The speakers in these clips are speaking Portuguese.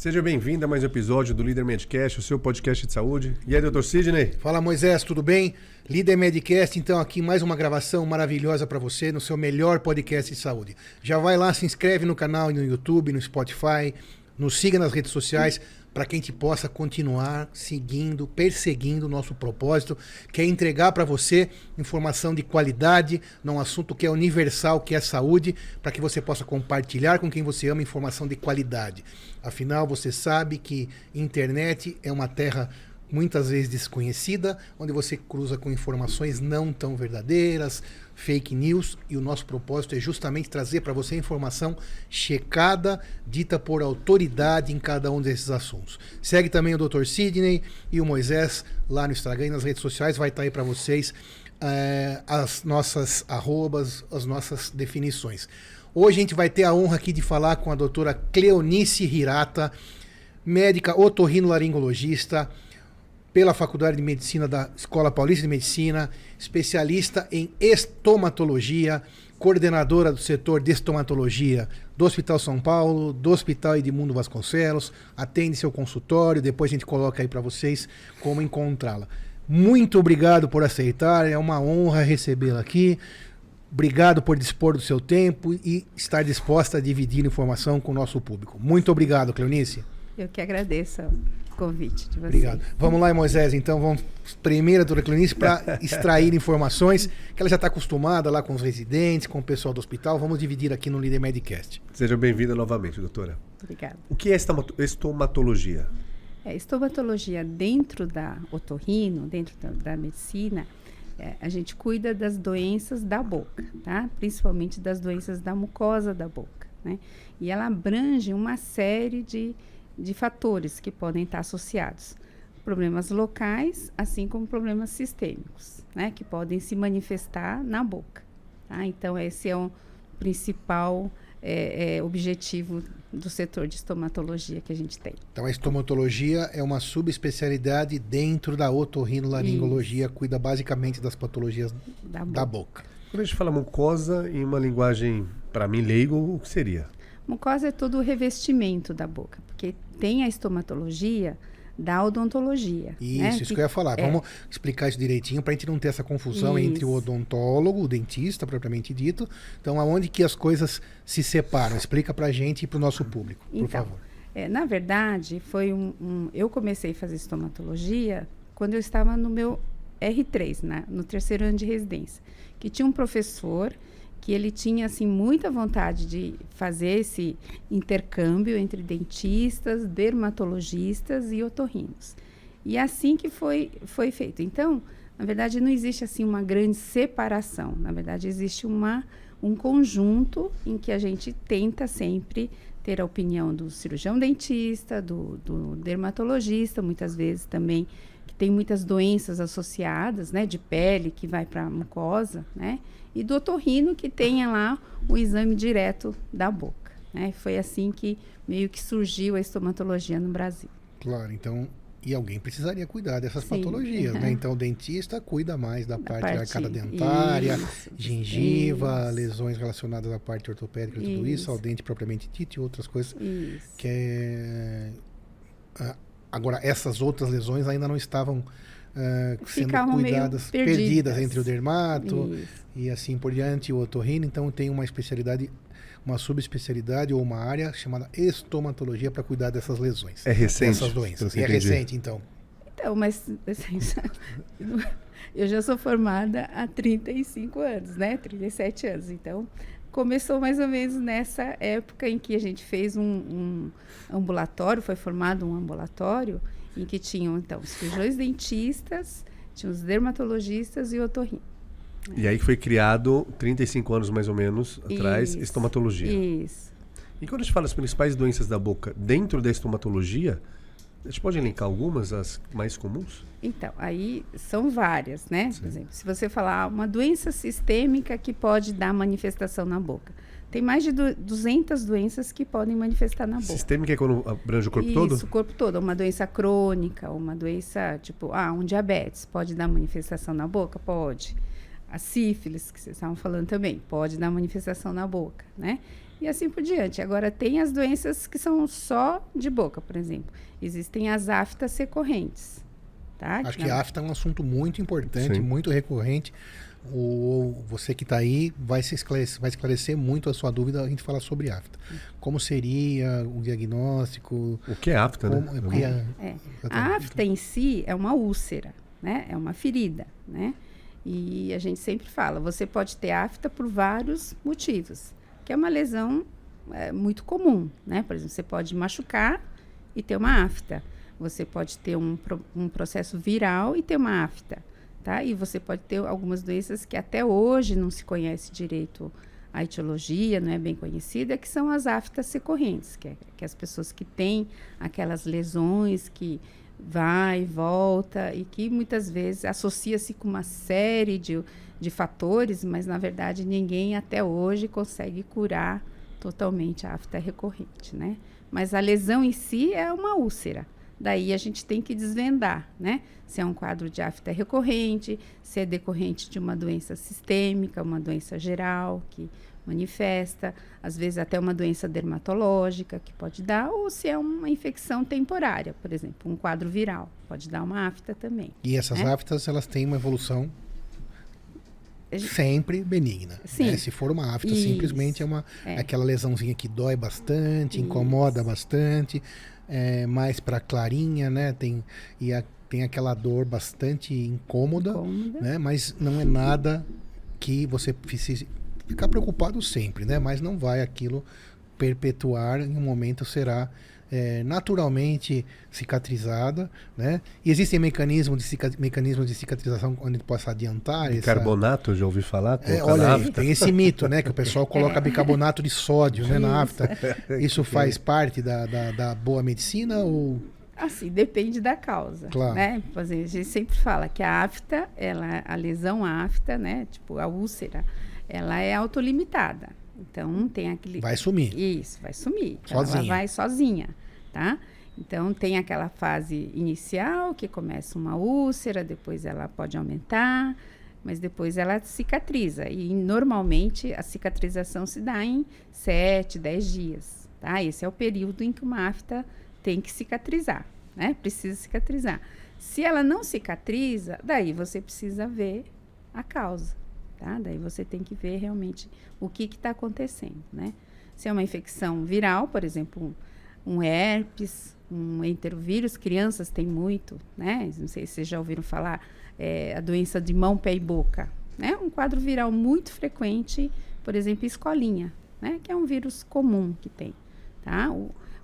Seja bem-vindo a mais um episódio do Líder Medcast, o seu podcast de saúde. E aí, Dr. Sidney? Fala, Moisés, tudo bem? Líder Medcast, então aqui mais uma gravação maravilhosa para você no seu melhor podcast de saúde. Já vai lá, se inscreve no canal, no YouTube, no Spotify, nos siga nas redes sociais para que a gente possa continuar seguindo, perseguindo o nosso propósito, que é entregar para você informação de qualidade num assunto que é universal, que é saúde, para que você possa compartilhar com quem você ama informação de qualidade. Afinal, você sabe que internet é uma terra muitas vezes desconhecida, onde você cruza com informações não tão verdadeiras, fake news, e o nosso propósito é justamente trazer para você informação checada, dita por autoridade em cada um desses assuntos. Segue também o Dr. Sidney e o Moisés lá no Instagram e nas redes sociais, vai estar aí para vocês as nossas arrobas, as nossas definições. Hoje a gente vai ter a honra aqui de falar com a doutora Cleonice Hirata, médica otorrinolaringologista, pela Faculdade de Medicina da Escola Paulista de Medicina, especialista em estomatologia, coordenadora do setor de estomatologia do Hospital São Paulo, do Hospital Edmundo Vasconcelos, atende seu consultório, depois a gente coloca aí para vocês como encontrá-la. Muito obrigado por aceitar, é uma honra recebê-la aqui. Obrigado por dispor do seu tempo e estar disposta a dividir informação com o nosso público. Muito obrigado, Cleonice. Eu que agradeço o convite de vocês. Obrigado. Vamos lá, Moisés, então vamos primeiro a doutora Cleonice para extrair informações que ela já está acostumada lá com os residentes, com o pessoal do hospital. Vamos dividir aqui no Líder Medcast. Seja bem-vinda novamente, doutora. Obrigada. O que é estomatologia? Estomatologia dentro da otorrino, dentro da medicina, a gente cuida das doenças da boca, tá? Principalmente das doenças da mucosa da boca, né? E ela abrange uma série de fatores que podem estar associados. Problemas locais, assim como problemas sistêmicos, né? Que podem se manifestar na boca, tá? Então, esse é o principal objetivo do setor de estomatologia que a gente tem. Então, a estomatologia é uma subespecialidade dentro da otorrinolaringologia, cuida basicamente das patologias da boca. Quando a gente fala mucosa, em uma linguagem, para mim, leigo, o que seria? Mucosa é todo o revestimento da boca, porque tem a estomatologia da odontologia. Isso, né? Isso que eu ia falar. Vamos explicar isso direitinho para a gente não ter essa confusão entre o odontólogo, o dentista, propriamente dito. Então, aonde que as coisas se separam? Explica para a gente e para o nosso público, por favor. Na verdade, foi eu comecei a fazer estomatologia quando eu estava no meu R3, né? No terceiro ano de residência, que tinha um professor que ele tinha, assim, muita vontade de fazer esse intercâmbio entre dentistas, dermatologistas e otorrinos. E assim que foi feito. Então, na verdade, não existe, assim, uma grande separação. Na verdade, existe um conjunto em que a gente tenta sempre ter a opinião do cirurgião dentista, do dermatologista, muitas vezes também, que tem muitas doenças associadas, né, de pele, que vai para a mucosa, né? E do otorrino, que tenha lá o exame direto da boca, né? Foi assim que meio que surgiu a estomatologia no Brasil. Claro, então, e alguém precisaria cuidar dessas patologias, né? Então, o dentista cuida mais da parte da arcada dentária, gengiva, lesões relacionadas à parte ortopédica e tudo isso, ao dente propriamente dito e outras coisas. Que agora, essas outras lesões ainda não estavam sendo cuidadas, perdidas entre o dermato e assim por diante, o otorrino. Então tem uma especialidade, uma subespecialidade ou uma área chamada estomatologia para cuidar dessas lesões. É recente? Dessas doenças. É recente, então. Então, mas assim, eu já sou formada há 35 anos, né? 37 anos. Então, começou mais ou menos nessa época em que a gente fez um ambulatório, foi formado um ambulatório em que tinham, então, os cirurgiões dentistas, tinham os dermatologistas e o otorrino. E aí foi criado, 35 anos mais ou menos atrás, estomatologia. Isso. E quando a gente fala as principais doenças da boca dentro da estomatologia, a gente pode elencar algumas, as mais comuns? Então, aí são várias, né? Por exemplo, se você falar uma doença sistêmica que pode dar manifestação na boca. Tem mais de 200 doenças que podem manifestar na boca. Sistêmica é quando abrange o corpo todo? Isso, o corpo todo. Uma doença crônica, uma doença, tipo, um diabetes, pode dar manifestação na boca? Pode. A sífilis, que vocês estavam falando também, pode dar manifestação na boca, né? E assim por diante. Agora, tem as doenças que são só de boca, por exemplo. Existem as aftas recorrentes, tá? Acho que a afta é um assunto muito importante, Sim. muito recorrente. Você que está aí vai esclarecer muito a sua dúvida a gente falar sobre afta. Como seria o diagnóstico? O que é afta, né? Como, o que é- A afta em si é uma úlcera, né? É uma ferida, né? E a gente sempre fala, você pode ter afta por vários motivos, que é uma lesão muito comum, né? Por exemplo, você pode machucar e ter uma afta. Você pode ter um processo viral e ter uma afta, tá? E você pode ter algumas doenças que até hoje não se conhece direito a etiologia, não é bem conhecida, que são as aftas recorrentes, que as pessoas que têm aquelas lesões que vai e volta e que muitas vezes associa-se com uma série de fatores, mas na verdade ninguém até hoje consegue curar totalmente a afta recorrente, né? Mas a lesão em si é uma úlcera. Daí a gente tem que desvendar, né? Se é um quadro de afta recorrente, se é decorrente de uma doença sistêmica, uma doença geral que manifesta, às vezes até uma doença dermatológica que pode dar, ou se é uma infecção temporária, por exemplo, um quadro viral, pode dar uma afta também. E essas né? aftas, elas têm uma evolução sempre benigna. Sim. Né? Se for uma afta, Isso. simplesmente é aquela lesãozinha que dói bastante, Isso. incomoda bastante, mais para clarinha, né? Tem aquela dor bastante incômoda, né? Mas não é nada que você precise ficar preocupado sempre, né? Mas não vai aquilo perpetuar, em um momento será naturalmente cicatrizada, né? E existem mecanismos de cicatrização onde possa adiantar Bicarbonato, já ouvi falar? olha aí, tem esse mito, né? Que o pessoal coloca bicarbonato de sódio, né, na afta. Isso faz parte da boa medicina ou... Assim, depende da causa, Claro. né? Por exemplo, a gente sempre fala que a afta, a lesão afta, né? Tipo, a úlcera, ela é autolimitada. Então, tem aquele... Vai sumir. Isso, vai sumir. Sozinha. Ela vai sozinha, tá? Então, tem aquela fase inicial, que começa uma úlcera, depois ela pode aumentar, mas depois ela cicatriza. E, normalmente, a cicatrização se dá em 7, 10 dias, tá? Esse é o período em que uma afta tem que cicatrizar, né? Precisa cicatrizar. Se ela não cicatriza, daí você precisa ver a causa, tá? Daí você tem que ver realmente o que está acontecendo, né? Se é uma infecção viral, por exemplo, um herpes, um enterovírus, crianças têm muito, né? Não sei se vocês já ouviram falar, a doença de mão, pé e boca, né? Um quadro viral muito frequente, por exemplo, escolinha, né? Que é um vírus comum que tem, tá?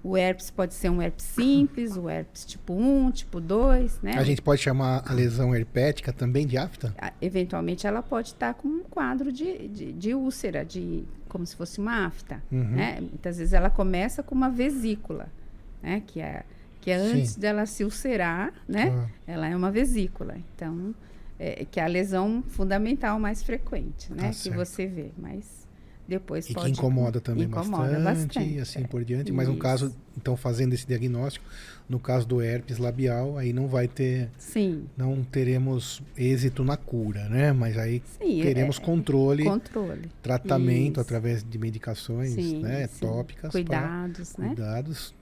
O herpes pode ser um herpes simples, o herpes tipo 1, tipo 2, né? A gente pode chamar a lesão herpética também de afta? Eventualmente ela pode estar com um quadro de úlcera, como se fosse uma afta, né? Muitas vezes ela começa com uma vesícula, né? Que é antes dela se ulcerar, né? Ela é uma vesícula. Então, que é a lesão fundamental mais frequente, né? Que você vê, mas... Depois e pode... que incomoda também incomoda bastante, e assim por diante. Mas no caso, então fazendo esse diagnóstico, no caso do herpes labial, aí não vai ter... Sim. Não teremos êxito na cura, né? Mas aí teremos controle, tratamento Isso. através de medicações, né? Tópicas. Cuidados, né? Cuidados,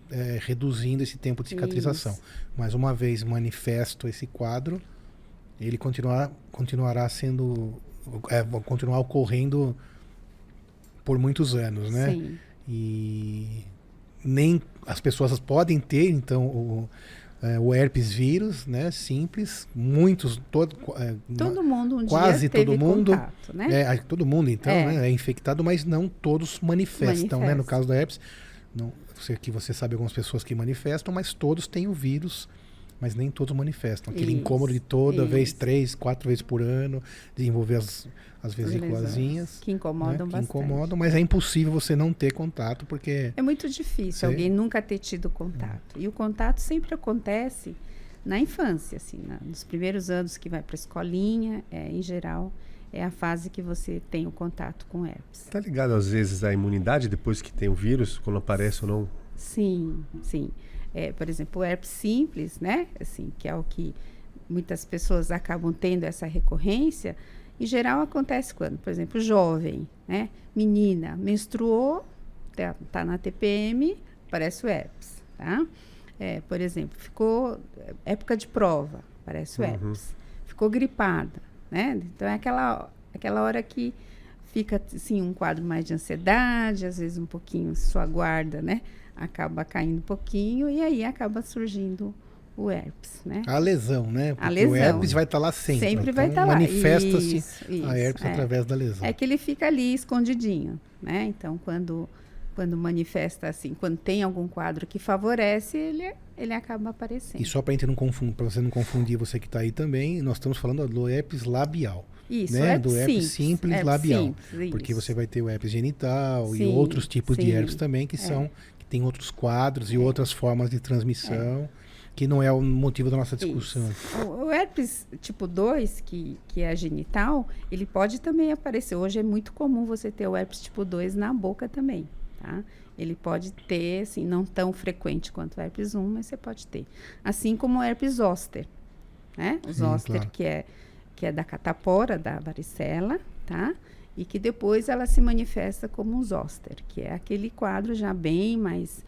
reduzindo esse tempo de cicatrização. Isso. Mas uma vez manifesto esse quadro, ele continuará sendo... continuar ocorrendo... por muitos anos, né? Sim. E nem as pessoas podem ter, então, o herpes vírus, né? Simples, muitos, todo mundo quase dia teve todo mundo, contato, né? todo mundo, então, né? É infectado, mas não todos manifestam, né? No caso da herpes, não, que você sabe algumas pessoas que manifestam, mas todos têm o vírus, mas nem todos manifestam. Aquele incômodo de toda vez, 3, 4 vezes por ano, de envolver as vesículazinhas. Que incomodam bastante. Que incomodam, mas é impossível você não ter contato, porque... É muito difícil alguém nunca ter tido contato. E o contato sempre acontece na infância, assim, nos primeiros anos que vai para a escolinha, em geral, é a fase que você tem o contato com herpes. Tá ligado, às vezes, à imunidade depois que tem o vírus, quando aparece ou não? Sim, sim. Por exemplo, o herpes simples, né? Assim, que é o que muitas pessoas acabam tendo essa recorrência, Em geral, acontece quando, por exemplo, jovem, né? Menina, menstruou, tá na TPM, aparece o herpes, tá? Por exemplo, ficou época de prova, aparece o herpes. Ficou gripada, né? Então, é aquela hora que fica, assim, um quadro mais de ansiedade, às vezes um pouquinho, sua guarda, né? Acaba caindo um pouquinho e aí acaba surgindo o herpes, né? A lesão, né? Porque a lesão. o herpes vai estar lá sempre. Sempre então, vai estar lá. Manifesta-se Isso, a herpes através da lesão. É que ele fica ali escondidinho, né? Então, quando manifesta assim, quando tem algum quadro que favorece, ele acaba aparecendo. E só para você não confundir, você que está aí também, nós estamos falando do herpes labial. Isso, né? Do herpes simples herpes labial. Simples, porque você vai ter o herpes genital e Sim, outros tipos de sim. herpes também, que tem outros quadros e outras formas de transmissão, que não é o motivo da nossa discussão. O herpes tipo 2, que é genital, ele pode também aparecer. Hoje é muito comum você ter o herpes tipo 2 na boca também, tá? Ele pode ter, assim, não tão frequente quanto o herpes 1, mas você pode ter. Assim como o herpes zoster, né? O zoster, claro. que é da catapora, da varicela, tá? E que depois ela se manifesta como um zoster, que é aquele quadro já bem mais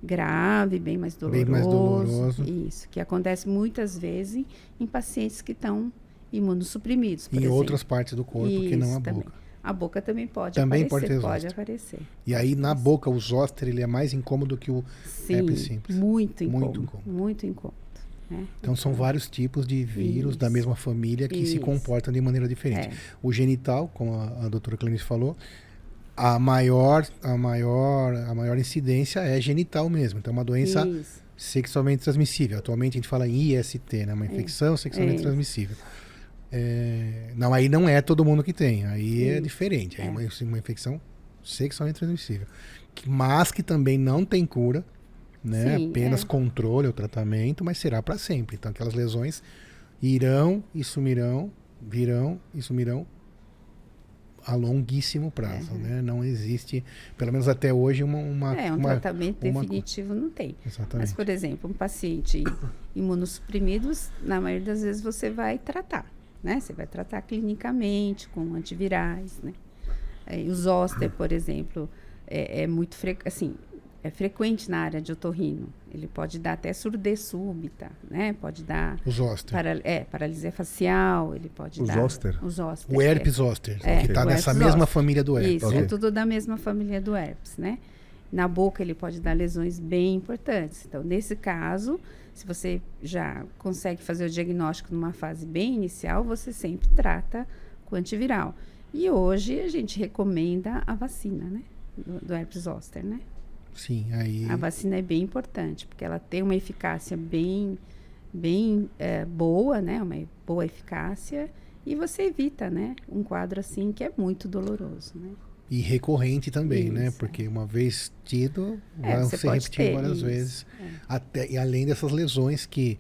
grave, bem mais doloroso. Bem mais doloroso. Isso, que acontece muitas vezes em pacientes que estão imunossuprimidos, por em exemplo. outras partes do corpo, que não a também. boca. A boca também pode também aparecer. Pode aparecer. E aí, na boca, o zoster, ele é mais incômodo que o herpes simples. Muito incômodo. Muito incômodo. Né? Então, são vários tipos de vírus da mesma família que se comportam de maneira diferente. O genital, como a doutora Clenice falou, a maior incidência é genital mesmo. Então, é uma doença sexualmente transmissível. Atualmente, a gente fala em IST, né? Uma infecção sexualmente transmissível. Não, aí não é todo mundo que tem. Aí é diferente. Aí é uma infecção sexualmente transmissível. Mas que também não tem cura, né? Apenas controle ou tratamento, mas será para sempre. Então, aquelas lesões irão e sumirão, virão e sumirão a longuíssimo prazo, né? Não existe, pelo menos até hoje, um tratamento definitivo não tem. Exatamente. Mas, por exemplo, um paciente imunossuprimido, na maioria das vezes você vai tratar, né? Você vai tratar clinicamente com antivirais, né? O zoster, por exemplo, é muito assim, é frequente na área de otorrino. Ele pode dar até surdez súbita, né? Pode dar... O zoster. Paralisia facial, ele pode dar... Zoster? O zoster. O herpes zoster, que está nessa mesma família do herpes. Isso, é tudo da mesma família do herpes, né? Na boca ele pode dar lesões bem importantes. Então, nesse caso, se você já consegue fazer o diagnóstico numa fase bem inicial, você sempre trata com antiviral. E hoje a gente recomenda a vacina, né? Do herpes zoster, né? Sim, aí... A vacina é bem importante, porque ela tem uma eficácia bem boa, né? Uma boa eficácia, e você evita, né? Um quadro assim que é muito doloroso, né? E recorrente também, né? Porque uma vez tido, vai ser repetido várias vezes. E além dessas lesões que,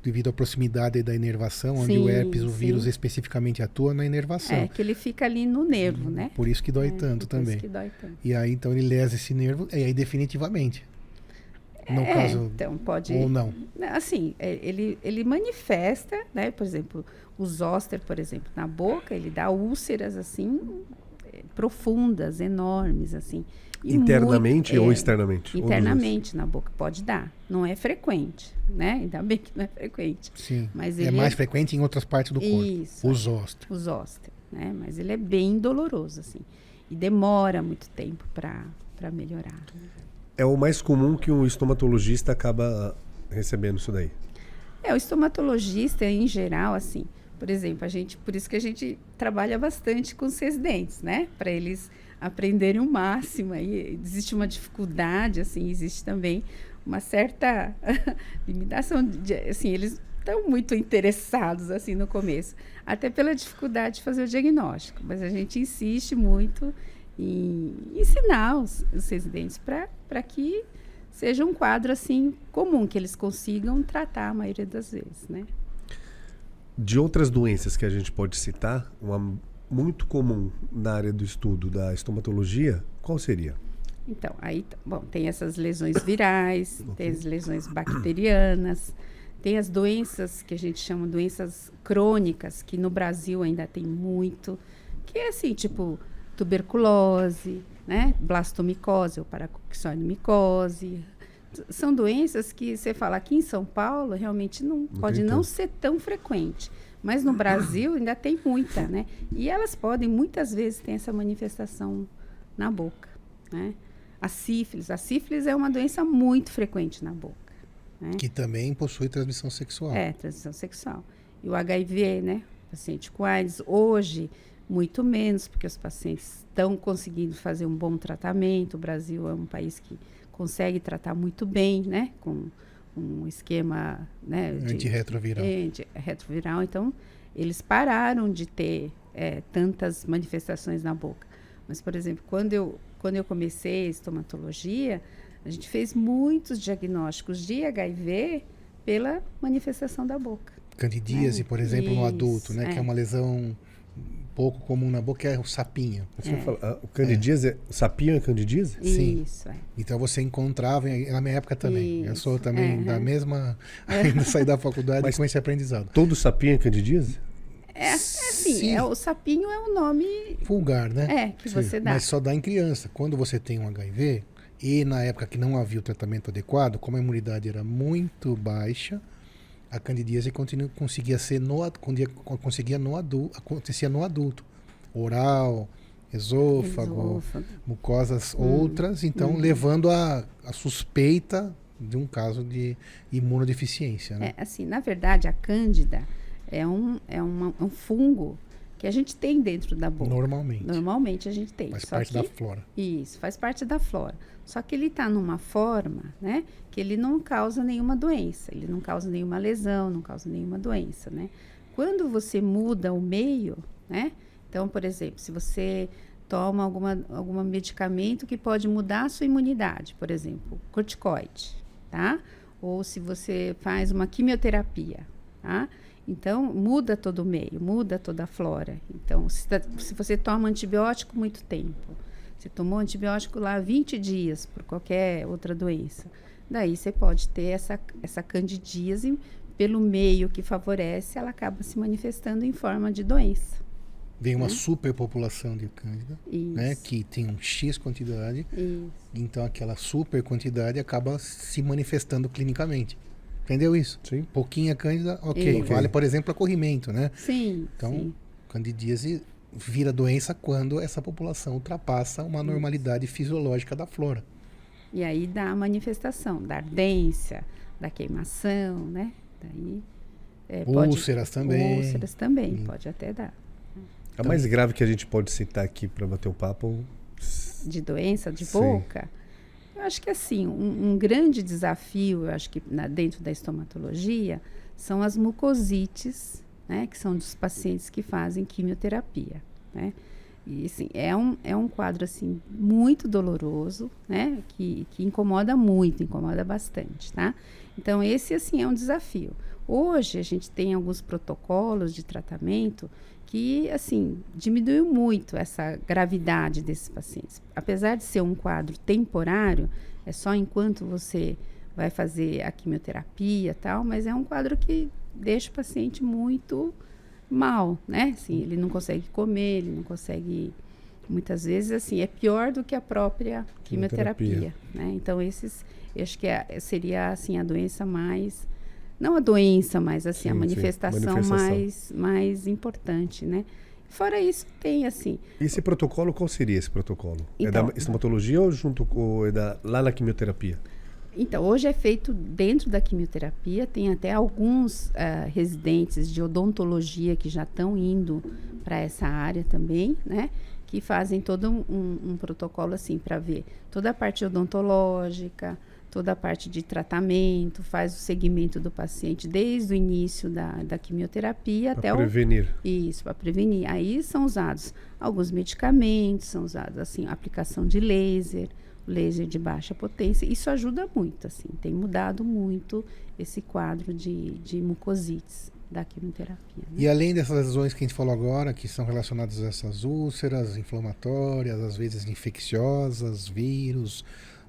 devido à proximidade da inervação, onde o herpes, o vírus especificamente atua na inervação. Que ele fica ali no nervo, né? Por isso que dói tanto também. Por isso que dói tanto. E aí, então, ele lesa esse nervo, e aí definitivamente. No caso, então pode... Ou não? Assim, ele manifesta, né? Por exemplo, o zoster, por exemplo, na boca, ele dá úlceras, assim, profundas, enormes, assim. Internamente ou externamente? Internamente na boca, pode dar. Não é frequente, né? Ainda bem que não é frequente. Sim, mas ele é mais frequente em outras partes do corpo. Isso. O zoster. O zoster, né? Mas ele é bem doloroso, assim. E demora muito tempo para melhorar. É o mais comum que um estomatologista acaba recebendo isso daí? O estomatologista, em geral, assim... Por exemplo, por isso que a gente trabalha bastante com os residentes, né? Para eles aprenderem o máximo. Aí existe uma dificuldade, assim, existe também uma certa limitação. Assim, eles estão muito interessados, assim, no começo. Até pela dificuldade de fazer o diagnóstico. Mas a gente insiste muito em ensinar os residentes para que seja um quadro, assim, comum, que eles consigam tratar a maioria das vezes, né? De outras doenças que a gente pode citar, uma muito comum na área do estudo da estomatologia, qual seria? Então, aí, tem essas lesões virais, tem as lesões bacterianas, Tem as doenças que a gente chama doenças crônicas, que no Brasil ainda tem muito, que é assim, tipo tuberculose, né? Blastomicose ou paracoxoide-micose. São doenças que você fala aqui em São Paulo, realmente não pode não ser tão frequente. Mas no Brasil ainda tem muita, né? E elas podem, muitas vezes, ter essa manifestação na boca, né? A sífilis é uma doença muito frequente na boca, né? Que também possui transmissão sexual. Transmissão sexual. E o HIV, né? Paciente com AIDS, hoje, muito menos, porque os pacientes estão conseguindo fazer um bom tratamento. O Brasil é um país que consegue tratar muito bem, né? Com um esquema, né, antirretroviral. Antirretroviral. Então, eles pararam de ter tantas manifestações na boca. Mas, por exemplo, quando eu comecei a estomatologia, a gente fez muitos diagnósticos de HIV pela manifestação da boca. Candidíase, por exemplo, no adulto, né? Que é uma lesão pouco comum na boca, é o sapinho. O candidíase, o sapinho é candidíase? Sim. Isso, Então você encontrava, na minha época também. Isso. Eu sou também da mesma, ainda saí da faculdade com esse aprendizado. Todo sapinho é candidíase? Assim, o sapinho é um nome vulgar, né? Que você dá. Mas só dá em criança. Quando você tem um HIV, e na época que não havia o tratamento adequado, como a imunidade era muito baixa, a candidíase acontecia no adulto. Oral, esôfago, mucosas outras, então levando a suspeita de um caso de imunodeficiência. Né? Assim, na verdade, a cândida é um fungo que a gente tem dentro da boca. Normalmente a gente tem. Faz parte da flora. Isso, faz parte da flora. Só que ele está numa forma, né, que ele não causa nenhuma doença, ele não causa nenhuma lesão, não causa nenhuma doença, né? Quando você muda o meio, né? Então, por exemplo, se você toma algum medicamento que pode mudar a sua imunidade, por exemplo, corticoide, tá? Ou se você faz uma quimioterapia, tá? Então, muda todo o meio, muda toda a flora. Então, se você toma antibiótico muito tempo, você tomou antibiótico lá 20 dias por qualquer outra doença, daí você pode ter essa candidíase pelo meio que favorece, ela acaba se manifestando em forma de doença. Vem uma superpopulação de cândida, né, que tem um X quantidade, então aquela super quantidade acaba se manifestando clinicamente. Entendeu isso? Sim. Pouquinha cândida, ok. Vale, por exemplo, a corrimento, né? Sim. Então, candidíase vira doença quando essa população ultrapassa uma normalidade fisiológica da flora. E aí dá a manifestação da ardência, da queimação, né? Daí, úlceras também. Úlceras também, pode até dar. A mais grave que a gente pode citar aqui para bater o papo... De doença de boca? Eu acho que assim, um grande desafio, eu acho que dentro da estomatologia, são as mucosites, né, que são dos pacientes que fazem quimioterapia, né? E assim, é um quadro assim, muito doloroso, né, que incomoda muito, incomoda bastante, tá? Então, esse assim, é um desafio. Hoje, a gente tem alguns protocolos de tratamento que, assim, diminuiu muito essa gravidade desses pacientes. Apesar de ser um quadro temporário, é só enquanto você vai fazer a quimioterapia e tal, mas é um quadro que deixa o paciente muito mal, né? Assim, ele não consegue comer, ele não consegue... Muitas vezes, assim, é pior do que a própria quimioterapia, né? Então, eu acho que seria, assim, a doença mais... Não a doença, mas assim, a manifestação mais importante, né? Fora isso, tem assim... Esse protocolo, qual seria esse protocolo? Então, é da estomatologia ou junto com lá na quimioterapia? Então, hoje é feito dentro da quimioterapia, tem até alguns residentes de odontologia que já estão indo para essa área também, né? Que fazem todo um protocolo assim para ver toda a parte odontológica, toda a parte de tratamento, faz o segmento do paciente desde o início da quimioterapia até prevenir. Isso, para prevenir. Aí são usados alguns medicamentos, são usados assim, aplicação de laser de baixa potência. Isso ajuda muito, assim, tem mudado muito esse quadro de mucosites da quimioterapia. Né? E além dessas lesões que a gente falou agora, que são relacionadas a essas úlceras inflamatórias, às vezes infecciosas, vírus,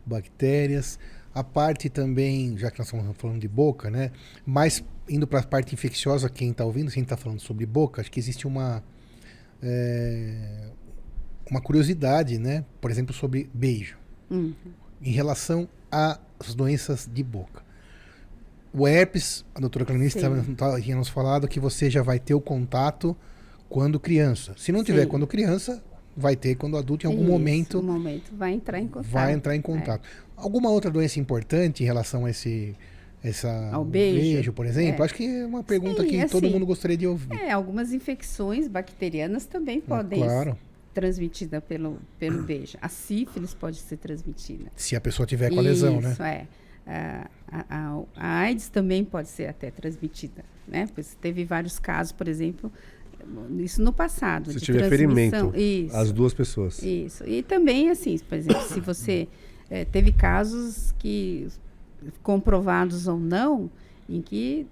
bactérias, a parte também, já que nós estamos falando de boca, né? Mas indo para a parte infecciosa, quem está ouvindo, quem está falando sobre boca, acho que existe uma curiosidade, né? Por exemplo, sobre beijo. Em relação às doenças de boca. O herpes, a doutora Clarice tinha nos falado que você já vai ter o contato quando criança. Se não tiver quando criança, vai ter quando adulto, em algum momento. Vai entrar em contato. Vai entrar em contato. Alguma outra doença importante em relação a ao beijo, por exemplo? Acho que é uma pergunta que todo mundo gostaria de ouvir. Algumas infecções bacterianas também podem ser transmitidas pelo beijo. A sífilis pode ser transmitida. Se a pessoa tiver com a lesão, né? Isso, A AIDS também pode ser até transmitida, né? Pois teve vários casos, por exemplo, isso no passado. Se tiver ferimento, as duas pessoas. Isso. E também, assim, por exemplo, se você teve casos que, comprovados ou não, em que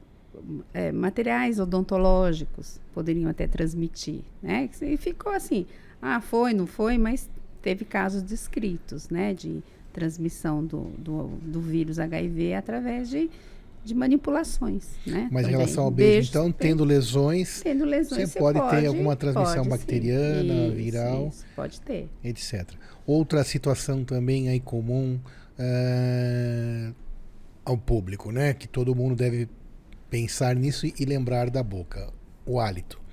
materiais odontológicos poderiam até transmitir, né? E ficou assim, foi, não foi, mas teve casos descritos, né? De transmissão do vírus HIV através de manipulações, né? Mas em relação ao beijo, então, tendo lesões, você pode ter alguma transmissão bacteriana, viral. Isso, pode ter. Etc. Outra situação também aí comum ao público, né? Que todo mundo deve pensar nisso e lembrar da boca. O hálito.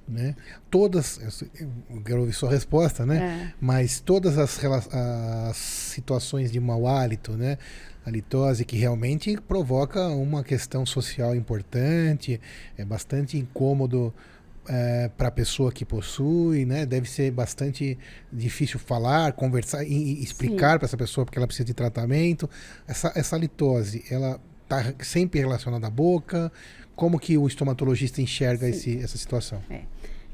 Né? Eu quero ouvir sua resposta, né? Mas todas as situações de mau hálito, né? A litose, que realmente provoca uma questão social importante, é bastante incômodo para a pessoa que possui, né? Deve ser bastante difícil falar, conversar e explicar para essa pessoa porque ela precisa de tratamento. Essa litose, ela está sempre relacionada à boca? Como que o estomatologista enxerga essa situação?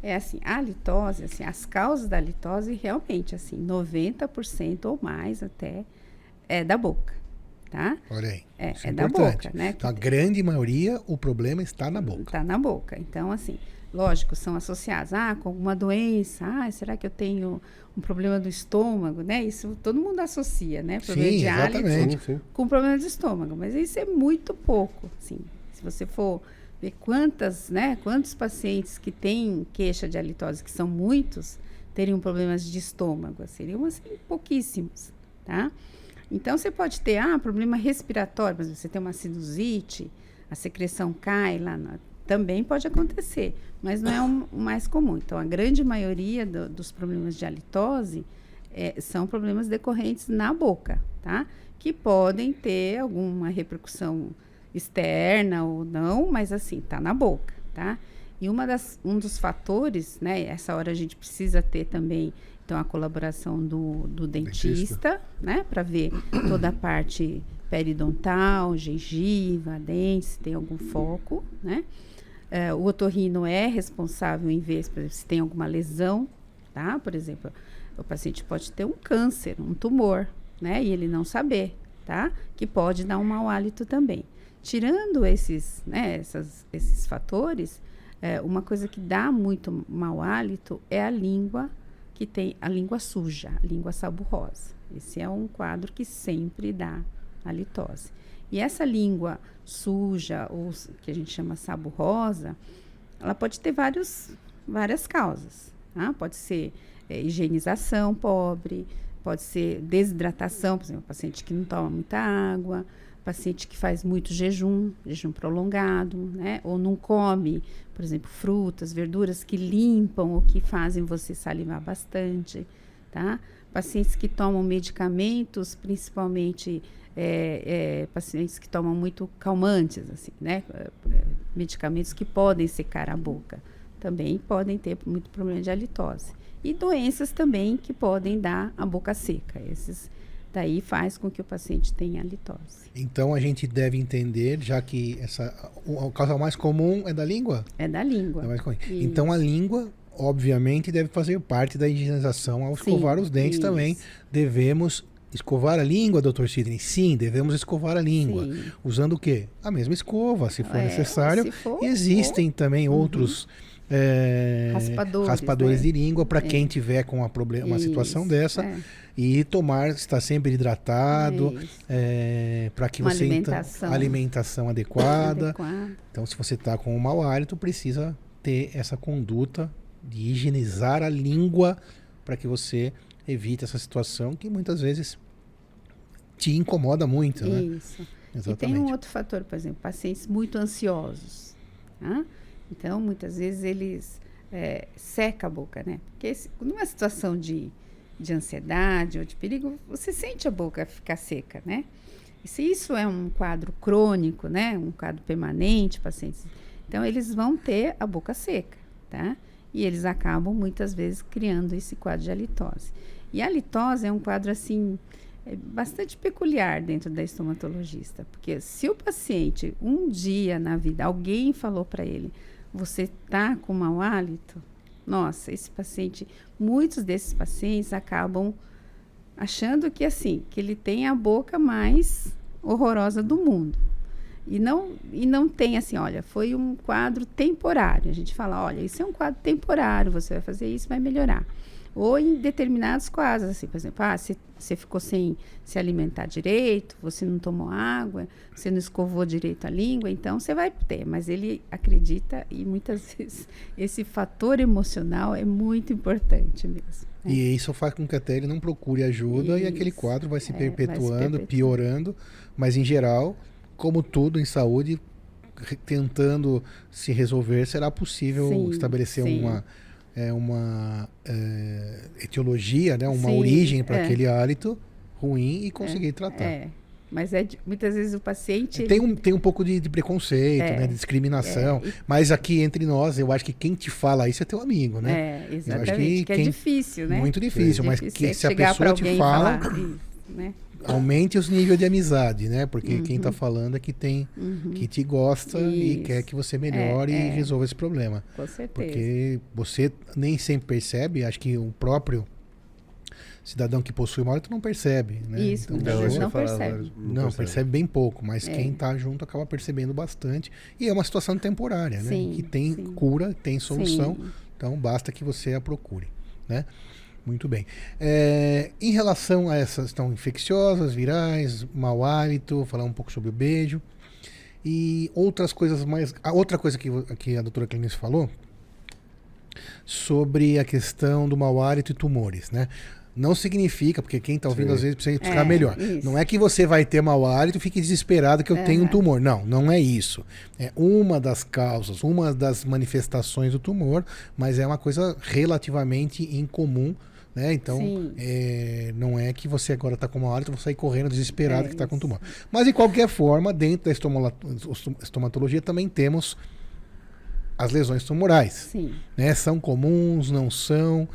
Assim, a litose, assim, as causas da litose realmente, assim, 90% ou mais até é da boca, tá? Olha aí, isso é da boca, né? Então, a grande maioria, o problema está na boca. Está na boca. Então, assim, lógico, são associados com alguma doença. Será que eu tenho um problema do estômago, né? Isso todo mundo associa, né? Problema de hálito com problema de estômago. Mas isso é muito pouco, assim. Se você for ver quantos pacientes que têm queixa de halitose, que são muitos, teriam problemas de estômago, seriam assim, pouquíssimos, tá? Então, você pode ter problema respiratório, mas você tem uma sinusite, a secreção cai lá, também pode acontecer, mas não é o mais comum. Então, a grande maioria dos problemas de halitose são problemas decorrentes na boca, tá? Que podem ter alguma repercussão externa ou não, mas assim, tá na boca, tá? E um dos fatores, né, essa hora a gente precisa ter também, então, a colaboração do dentista, né, para ver toda a parte periodontal, gengiva, dente, se tem algum foco, né? O otorrino é responsável em ver, por exemplo, se tem alguma lesão, tá? Por exemplo, o paciente pode ter um câncer, um tumor, né, e ele não saber, tá? Que pode dar um mau hálito também. Tirando esses fatores, uma coisa que dá muito mau hálito é a língua, que tem a língua suja, a língua saburrosa. Esse é um quadro que sempre dá halitose. E essa língua suja, ou que a gente chama saburrosa, ela pode ter várias causas. Tá? Pode ser higienização pobre, pode ser desidratação, por exemplo, paciente que não toma muita água, paciente que faz muito jejum prolongado, né? Ou não come, por exemplo, frutas, verduras que limpam ou que fazem você salivar bastante, tá? Pacientes que tomam medicamentos, principalmente pacientes que tomam muito calmantes, assim, né? Medicamentos que podem secar a boca, também podem ter muito problema de halitose. E doenças também que podem dar a boca seca, daí faz com que o paciente tenha halitose. Então, a gente deve entender, já que a causa mais comum é da língua? É da língua. Então, a língua, obviamente, deve fazer parte da higienização ao escovar os dentes também. Devemos escovar a língua, doutor Sidney? Sim, devemos escovar a língua. Usando o quê? A mesma escova, se for necessário. Existem também outros Raspadores, de língua para quem tiver com uma situação dessa. E estar sempre hidratado, para que você alimentação adequada. Então, se você está com um mau hálito, precisa ter essa conduta de higienizar a língua para que você evite essa situação que muitas vezes te incomoda muito, né? Isso. Exatamente. E tem um outro fator, por exemplo, pacientes muito ansiosos. Tá? Então, muitas vezes eles secam a boca, né? Porque numa situação de ansiedade ou de perigo, você sente a boca ficar seca, né? E se isso é um quadro crônico, né? Um quadro permanente, pacientes, então eles vão ter a boca seca, tá? E eles acabam muitas vezes criando esse quadro de halitose. E a halitose é um quadro assim bastante peculiar dentro da estomatologista, porque se o paciente um dia na vida alguém falou para ele, você tá com mau hálito, nossa, esse paciente, muitos desses pacientes acabam achando que assim, que ele tem a boca mais horrorosa do mundo. E não tem assim, olha, foi um quadro temporário. A gente fala, olha, isso é um quadro temporário, você vai fazer isso, vai melhorar. Ou em determinados quadros, assim, por exemplo, você ficou sem se alimentar direito, você não tomou água, você não escovou direito a língua, então você vai ter. Mas ele acredita e muitas vezes esse fator emocional é muito importante mesmo. E isso faz com que até ele não procure ajuda e aquele quadro vai se perpetuando, piorando. Mas em geral, como tudo em saúde, tentando se resolver, será possível estabelecer uma etiologia, né? Uma origem para aquele hálito ruim e conseguir tratar. Mas muitas vezes o paciente... Tem um pouco de preconceito, né? De discriminação. Mas aqui entre nós, eu acho que quem te fala isso é teu amigo, né? Exatamente, que é difícil, né? Muito difícil, mas se a pessoa te fala... né? Aumente os níveis de amizade, né? Porque quem está falando é que que te gosta e quer que você melhore e resolva esse problema. Com certeza. Porque você nem sempre percebe, acho que o próprio cidadão que possui uma hálito não percebe, né? Isso, então, não percebe. Não, percebe bem pouco, mas quem está junto acaba percebendo bastante. E é uma situação temporária, né? Que tem cura, tem solução, então basta que você a procure, né? Muito bem. Em relação a essas questões infecciosas, virais, mau hálito, falar um pouco sobre o beijo e outras coisas mais... outra coisa que a doutora Cleonice falou sobre a questão do mau hálito e tumores, né? Não significa, porque quem está ouvindo às vezes precisa explicar melhor. Isso. Não é que você vai ter mau hálito e fique desesperado que eu tenho um tumor. Não é isso. É uma das causas, uma das manifestações do tumor, mas é uma coisa relativamente incomum, né? Então, não é que você agora está com mau hálito e vai sair correndo desesperado que está com tumor. Mas, de qualquer forma, dentro da estomatologia também temos as lesões tumorais. Né? São comuns, não são,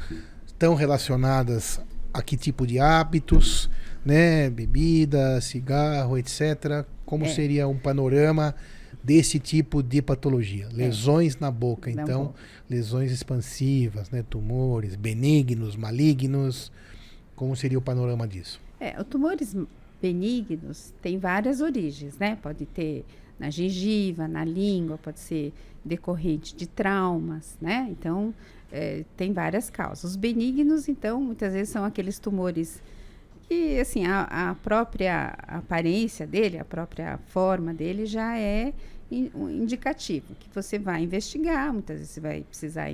estão relacionadas a que tipo de hábitos, né? Bebida, cigarro, etc. Como seria um panorama desse tipo de patologia? Lesões na boca, então, lesões expansivas, né? Tumores benignos, malignos. Como seria o panorama disso? Os tumores benignos têm várias origens, né? Pode ter na gengiva, na língua, pode ser decorrente de traumas, né? Então, tem várias causas. Os benignos, então, muitas vezes são aqueles tumores que, assim, a própria aparência dele, a própria forma dele já é um indicativo, que você vai investigar, muitas vezes você vai precisar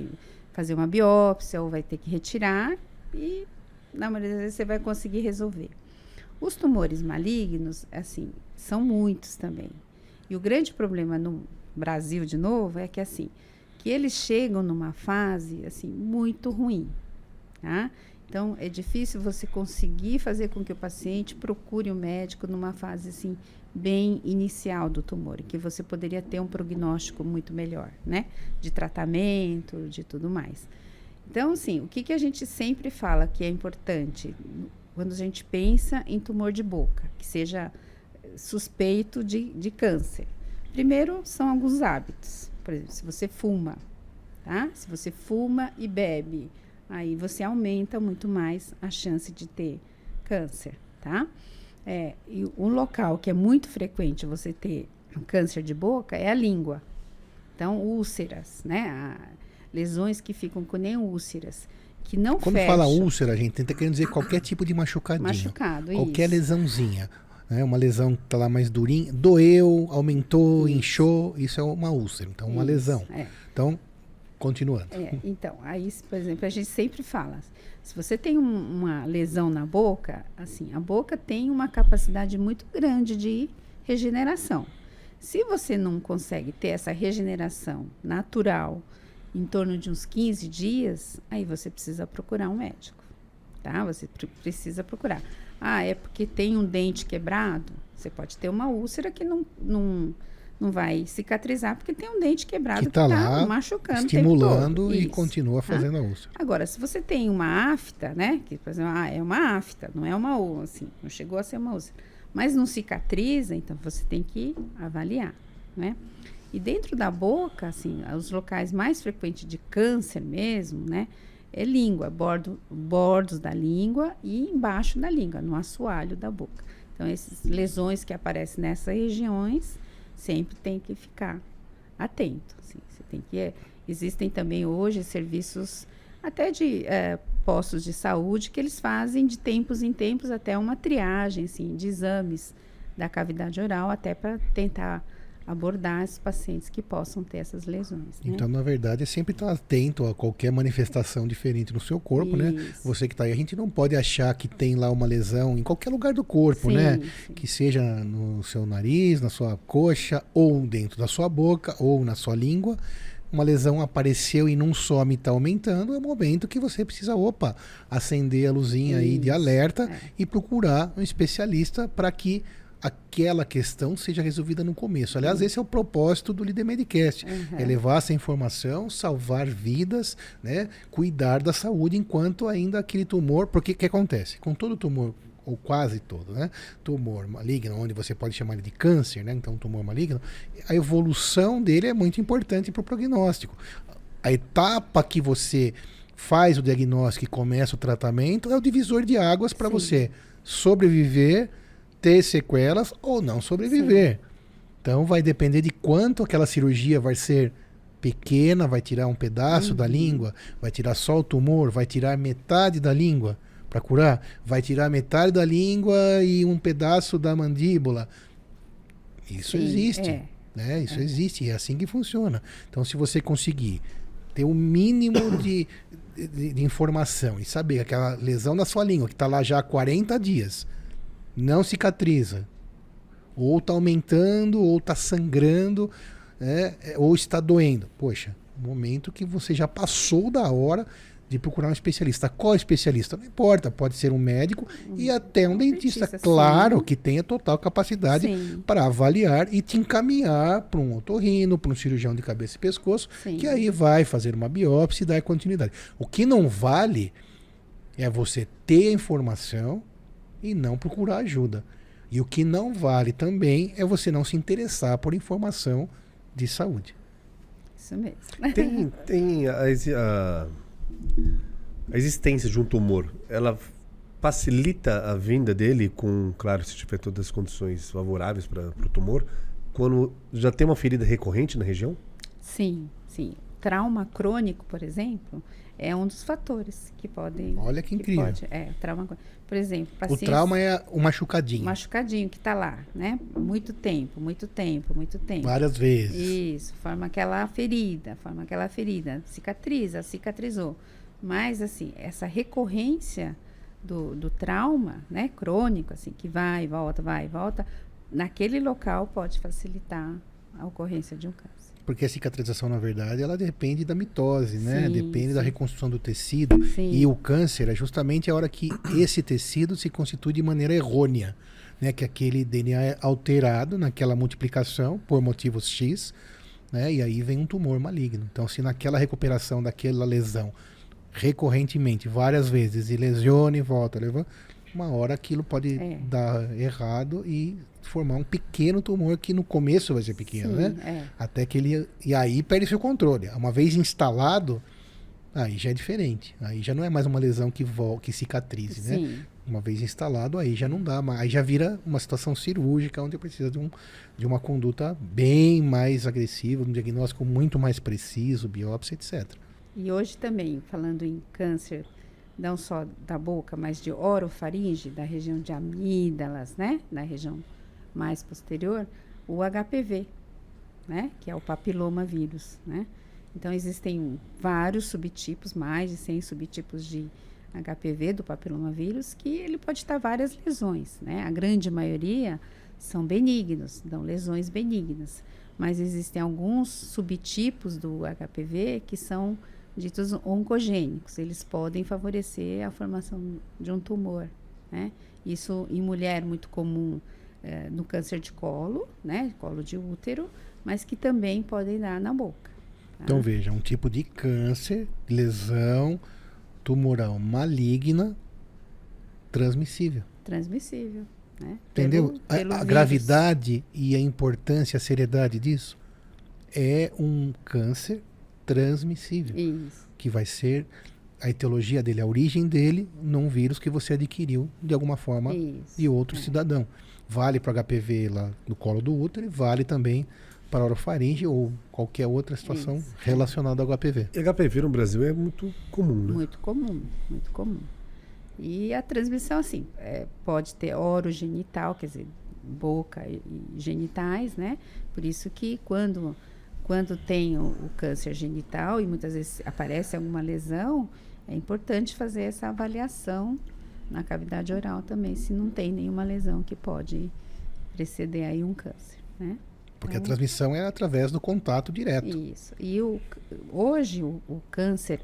fazer uma biópsia ou vai ter que retirar e, na maioria das vezes, você vai conseguir resolver. Os tumores malignos, assim, são muitos também. E o grande problema no Brasil, de novo, é que, assim, que eles chegam numa fase, assim, muito ruim, tá? Então, é difícil você conseguir fazer com que o paciente procure um médico numa fase, assim, bem inicial do tumor, que você poderia ter um prognóstico muito melhor, né? De tratamento, de tudo mais. Então, assim, o que a gente sempre fala que é importante quando a gente pensa em tumor de boca, que seja suspeito de câncer? Primeiro, são alguns hábitos. Por exemplo, se você fuma, tá? Se você fuma e bebe, aí você aumenta muito mais a chance de ter câncer, tá? E um local que é muito frequente você ter um câncer de boca é a língua. Então, úlceras, né? lesões que ficam com nem úlceras, que não Quando fecham. fala úlcera, a gente tenta querer dizer qualquer tipo de machucadinho. Machucado, qualquer isso. lesãozinha. Né? Uma lesão que tá lá mais durinha, doeu, aumentou, inchou, isso é uma úlcera. Então, uma Isso, lesão. é. Então, continuando. Então, aí, por exemplo, a gente sempre fala, se você tem uma lesão na boca, assim, a boca tem uma capacidade muito grande de regeneração. Se você não consegue ter essa regeneração natural em torno de uns 15 dias, aí você precisa procurar um médico, tá? Você precisa procurar. Ah, é porque tem um dente quebrado? Você pode ter uma úlcera que não vai cicatrizar, porque tem um dente quebrado Que tá lá machucando estimulando o tempo todo. e Isso, continua tá? fazendo a úlcera. Agora, se você tem uma afta, né? Que, por exemplo, é uma afta, não é uma úlcera, assim, não chegou a ser uma úlcera, mas não cicatriza, então você tem que avaliar, né? E dentro da boca, assim, os locais mais frequentes de câncer mesmo, né? É língua, bordos da língua e embaixo da língua, no assoalho da boca. Então, essas lesões que aparecem nessas regiões, sempre tem que ficar atento. Assim, você tem que, existem também hoje serviços até de postos de saúde que eles fazem de tempos em tempos até uma triagem assim, de exames da cavidade oral, até para tentar abordar os pacientes que possam ter essas lesões. Né? Então, na verdade, é sempre estar atento a qualquer manifestação diferente no seu corpo, né? Você que está aí, a gente não pode achar que tem lá uma lesão em qualquer lugar do corpo, sim, né? Sim. Que seja no seu nariz, na sua coxa, ou dentro da sua boca, ou na sua língua. Uma lesão apareceu e não some, está aumentando, é o momento que você precisa, acender a luzinha aí de alerta e procurar um especialista para que aquela questão seja resolvida no começo. Aliás, esse é o propósito do Líder Medicast. É levar essa informação, salvar vidas, né? Cuidar da saúde enquanto ainda aquele tumor... Porque o que acontece? Com todo tumor, ou quase todo, né? Tumor maligno, onde você pode chamar ele de câncer, né? Então, tumor maligno, a evolução dele é muito importante para o prognóstico. A etapa que você faz o diagnóstico e começa o tratamento é o divisor de águas para você sobreviver, ter sequelas ou não sobreviver. Sim. Então vai depender de quanto aquela cirurgia vai ser pequena, vai tirar um pedaço da língua, vai tirar só o tumor, vai tirar metade da língua para curar, vai tirar metade da língua e um pedaço da mandíbula. Isso existe. Né? Isso existe, e é assim que funciona. Então, se você conseguir ter o mínimo de informação e saber que aquela lesão na sua língua, que está lá já há 40 dias, não cicatriza, ou está aumentando, ou está sangrando, né? Ou está doendo. Poxa, momento que você já passou da hora de procurar um especialista. Qual especialista? Não importa, pode ser um médico e até um dentista, claro, que tenha total capacidade para avaliar e te encaminhar para um otorrino, para um cirurgião de cabeça e pescoço, que aí vai fazer uma biópsia e dar continuidade. O que não vale é você ter a informação e não procurar ajuda. E o que não vale também é você não se interessar por informação de saúde. Isso mesmo. Tem a existência de um tumor, ela facilita a vinda dele com, claro, se tiver todas as condições favoráveis para o tumor, quando já tem uma ferida recorrente na região? Sim. Trauma crônico, por exemplo, é um dos fatores que podem... Olha que incrível. Trauma crônico. Por exemplo, pacientes... O trauma é o machucadinho. O machucadinho que está lá, né? Muito tempo. Várias vezes. Isso, forma aquela ferida. Cicatrizou. Mas, assim, essa recorrência do trauma, né? Crônico, assim, que vai e volta, naquele local pode facilitar a ocorrência de um câncer. Porque a cicatrização, na verdade, ela depende da mitose, né? Depende da reconstrução do tecido. E o câncer é justamente a hora que esse tecido se constitui de maneira errônea, né? Que aquele DNA é alterado naquela multiplicação por motivos X, né? E aí vem um tumor maligno. Então, se naquela recuperação daquela lesão recorrentemente, várias vezes, e lesiona e volta, uma hora aquilo pode dar errado e formar um pequeno tumor que no começo vai ser pequeno, né? Até que ele... E aí perde seu controle. Uma vez instalado, aí já é diferente. Aí já não é mais uma lesão que cicatrize, né? Uma vez instalado, aí já não dá mais. Aí já vira uma situação cirúrgica onde precisa de uma conduta bem mais agressiva, um diagnóstico muito mais preciso, biópsia, etc. E hoje também, falando em câncer, não só da boca, mas de orofaringe, da região de amígdalas, né? Na região mais posterior, o HPV, né? Que é o papilomavírus, né? Então, existem vários subtipos, mais de 100 subtipos de HPV, do papilomavírus, que ele pode estar várias lesões, né? A grande maioria são benignos, dão lesões benignas. Mas existem alguns subtipos do HPV que são ditos oncogênicos. Eles podem favorecer a formação de um tumor, né? Isso em mulher muito comum no câncer de colo, né? Colo de útero, mas que também podem dar na boca. Tá? Então veja, um tipo de câncer, lesão tumoral maligna, transmissível. Transmissível, né? Entendeu? Pelo A vírus. gravidade e a importância, a seriedade disso é um câncer transmissível. Isso. Que vai ser a etiologia dele, a origem dele, num vírus que você adquiriu de alguma forma Isso, de outro cidadão. Vale para o HPV lá no colo do útero e vale também para a orofaringe ou qualquer outra situação Isso. relacionada ao HPV. E HPV no Brasil é muito comum, né? Muito comum, muito comum. E a transmissão, assim, pode ter orogenital, quer dizer, boca e genitais, né? Por isso que quando tem o câncer genital e muitas vezes aparece alguma lesão, é importante fazer essa avaliação na cavidade oral também, se não tem nenhuma lesão que pode preceder aí um câncer, né? Porque a transmissão é através do contato direto. Isso. E hoje o câncer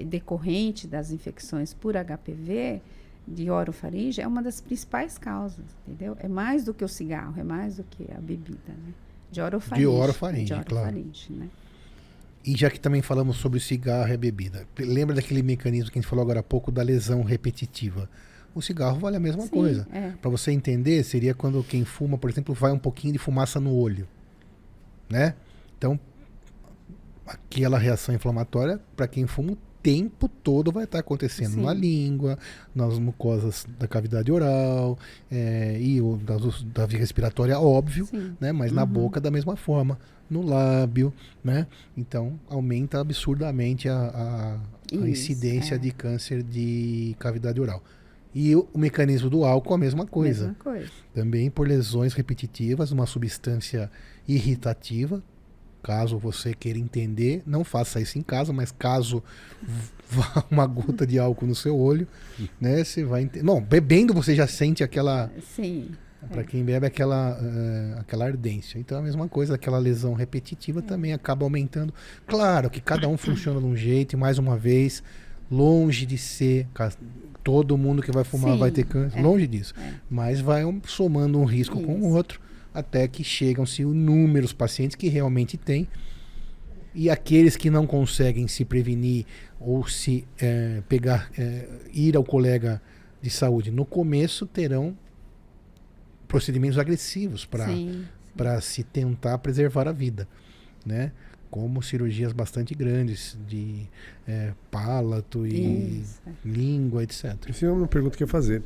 decorrente das infecções por HPV de orofaringe é uma das principais causas, entendeu? É mais do que o cigarro, é mais do que a bebida, né? De orofaringe, claro. Né? E já que também falamos sobre o cigarro e a bebida, lembra daquele mecanismo que a gente falou agora há pouco da lesão repetitiva? O cigarro vale a mesma coisa. Para você entender, seria quando quem fuma, por exemplo, vai um pouquinho de fumaça no olho, né? Então, aquela reação inflamatória, para quem fuma, o tempo todo vai estar acontecendo na língua, nas mucosas da cavidade oral, e da via respiratória, óbvio, né? Mas na boca da mesma forma, no lábio, né? Então, aumenta absurdamente a incidência de câncer de cavidade oral. E o mecanismo do álcool, a mesma coisa. Mesma coisa. Também por lesões repetitivas, uma substância irritativa. Caso você queira entender, não faça isso em casa, mas caso vá uma gota de álcool no seu olho, né, você vai entender. Não, bebendo você já sente aquela... Sim. Para quem bebe, aquela ardência. Então, a mesma coisa, aquela lesão repetitiva também acaba aumentando. Claro que cada um funciona de um jeito, e mais uma vez, longe de ser... Todo mundo que vai fumar vai ter câncer, longe disso. Mas vai somando um risco com o outro, até que chegam-se inúmeros pacientes que realmente têm. E aqueles que não conseguem se prevenir ou se ir ao colega de saúde no começo, terão procedimentos agressivos para se tentar preservar a vida, né? Como cirurgias bastante grandes de palato e língua, etc. Isso é uma pergunta que eu ia fazer.